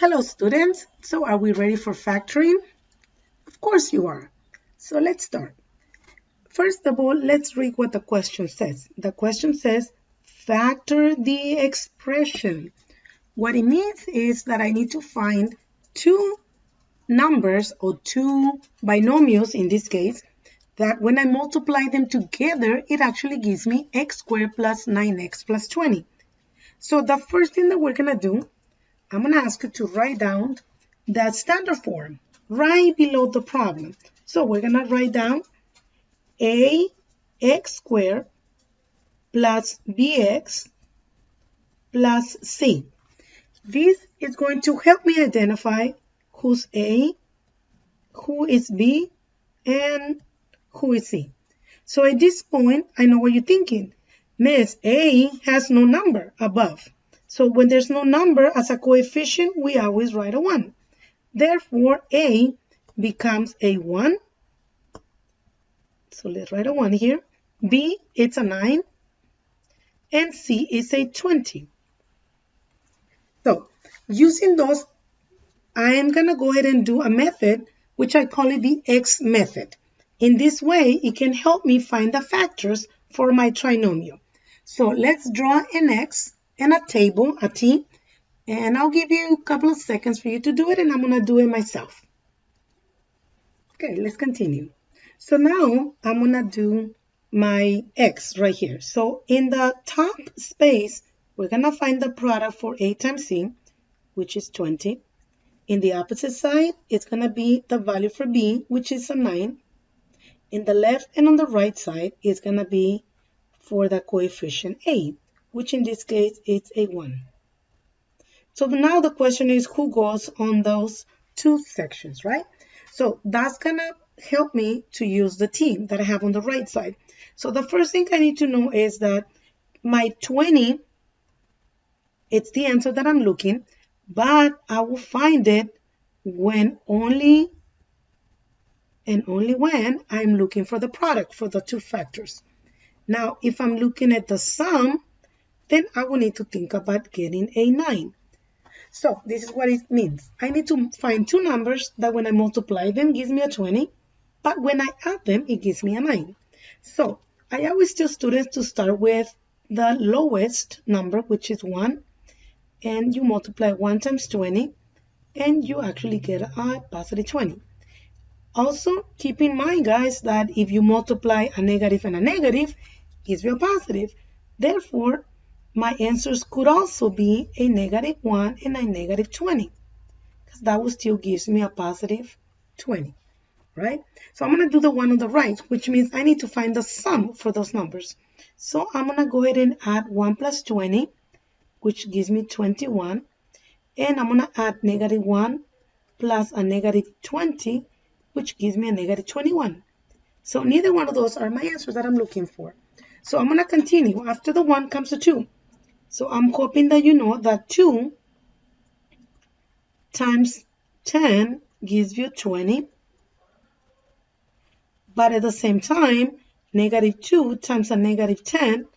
Hello students, so are we ready for factoring? Of course you are. So let's start. First of all, let's read what the question says. The question says, factor the expression. What it means is that I need to find two numbers or two binomials in this case, that when I multiply them together, it actually gives me x squared plus 9x plus 20. So the first thing that we're going to do, I'm going to ask you to write down that standard form right below the problem. So we're going to write down ax squared plus bx plus c. This is going to help me identify who's a, who is b, and who is c. So at this point, I know what you're thinking. Miss, a has no number above. So when there's no number as a coefficient, we always write a 1. Therefore, a becomes a 1. So let's write a 1 here. B, it's a 9. And C is a 20. So using those, I am going to go ahead and do a method, which I call it the X method. In this way, it can help me find the factors for my trinomial. So let's draw an X and a table, a T, and I'll give you a couple of seconds for you to do it, and I'm going to do it myself. Okay, let's continue. So now I'm going to do my X right here. So in the top space, we're going to find the product for A times C, which is 20. In the opposite side, it's going to be the value for B, which is a 9. In the left and on the right side, it's going to be for the coefficient A, which in this case is a 1. So now the question is who goes on those two sections, right? So that's going to help me to use the T that I have on the right side. So the first thing I need to know is that my 20, it's the answer that I'm looking, but I will find it when only and only when I'm looking for the product for the two factors. Now, if I'm looking at the sum, then I will need to think about getting a 9. So this is what it means. I need to find two numbers that when I multiply them gives me a 20, but when I add them, it gives me a 9. So I always tell students to start with the lowest number, which is 1, and you multiply 1 times 20, and you actually get a positive 20. Also, keep in mind, guys, that if you multiply a negative and a negative, it gives you a positive. Therefore, my answers could also be a negative 1 and a negative 20, because that will still gives me a positive 20, right? So I'm going to do the one on the right, which means I need to find the sum for those numbers. So I'm going to go ahead and add 1 plus 20, which gives me 21. And I'm going to add negative 1 plus a negative 20, which gives me a negative 21. So neither one of those are my answers that I'm looking for. So I'm going to continue. After the 1 comes a 2. So I'm hoping that you know that 2 times 10 gives you 20. But at the same time, negative 2 times a negative 10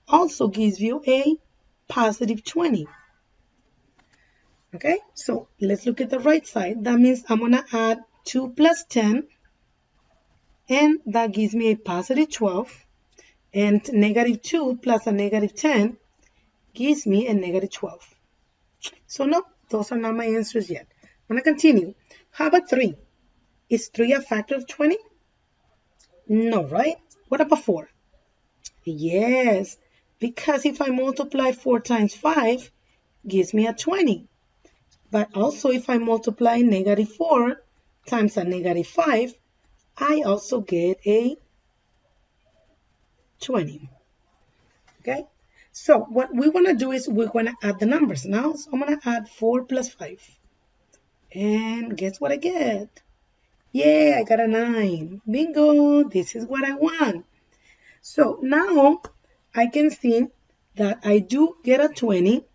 also gives you a positive 20. Okay, so let's look at the right side. That means I'm going to add 2 plus 10, and that gives me a positive 12. And negative 2 plus a negative 10 gives me a negative 12. So no, those are not my answers yet. I'm going to continue. How about 3? Is 3 a factor of 20? No, right? What about 4? Yes, because if I multiply 4 times 5, gives me a 20. But also if I multiply negative 4 times a negative 5, I also get a 20. Okay? So what we want to do is we're going to add the numbers now. So I'm going to add 4 plus 5. And guess what I get? Yeah, I got a 9. Bingo! This is what I want. So now I can see that I do get a 20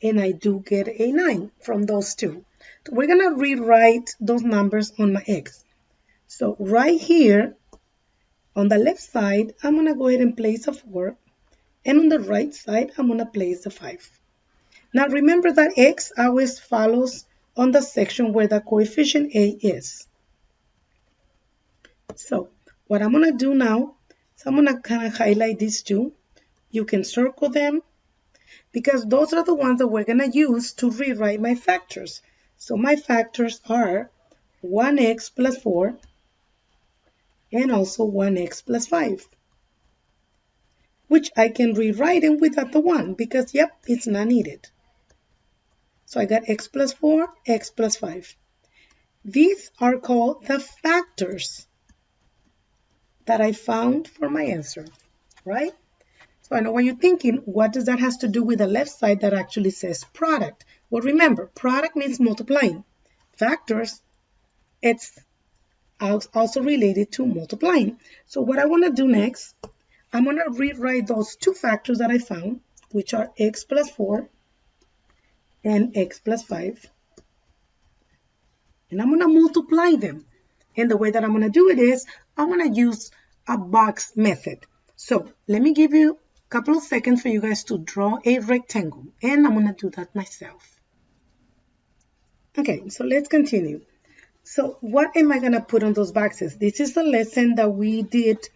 and I do get a 9 from those two. So we're going to rewrite those numbers on my X. So right here on the left side, I'm going to go ahead and place a 4. And on the right side, I'm going to place the 5. Now remember that X always follows on the section where the coefficient A is. So what I'm going to do now is I'm going to kind of highlight these two. You can circle them because those are the ones that we're going to use to rewrite my factors. So my factors are 1x plus 4 and also 1x plus 5, which I can rewrite them without the 1 because, yep, it's not needed. So I got x plus 4, x plus 5. These are called the factors that I found for my answer, right? So I know what you're thinking. What does that have to do with the left side that actually says product? Well, remember, product means multiplying. Factors, it's also related to multiplying. So what I want to do next, I'm going to rewrite those two factors that I found, which are x plus 4 and x plus 5. And I'm going to multiply them. And the way that I'm going to do it is I'm going to use a box method. So let me give you a couple of seconds for you guys to draw a rectangle. And I'm going to do that myself. Okay, so let's continue. So what am I going to put on those boxes? This is the lesson that we did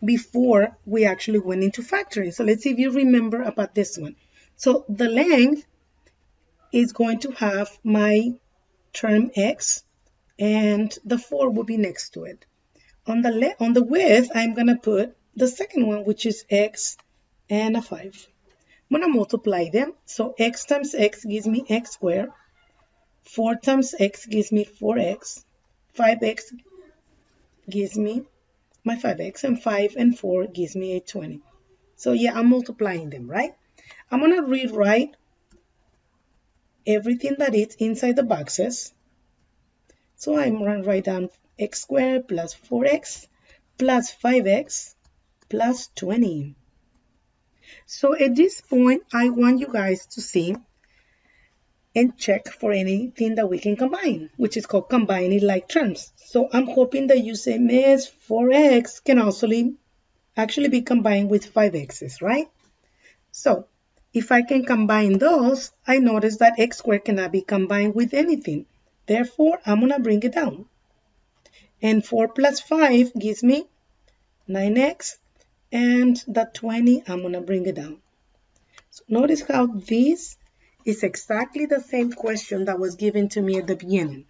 before we actually went into factoring. So let's see if you remember about this one. So the length is going to have my term x, and the 4 will be next to it. On the width, I'm going to put the second one, which is x and a 5. I'm going to multiply them. So x times x gives me x squared. 4 times x gives me 4x. 5x gives me my 5x, and 5 and 4 gives me a 20. So yeah, I'm multiplying them, right? I'm going to rewrite everything that is inside the boxes. So I'm going to write down x squared plus 4x plus 5x plus 20. So at this point, I want you guys to see and check for anything that we can combine, which is called combining like terms. So I'm hoping that you say, Miss, 4x can also actually be combined with 5x's, right? So if I can combine those, I notice that x squared cannot be combined with anything. Therefore, I'm going to bring it down. And 4 plus 5 gives me 9x, and the 20, I'm going to bring it down. So notice how this is exactly the same question that was given to me at the beginning.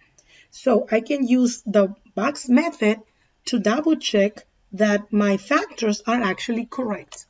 So I can use the box method to double check that my factors are actually correct.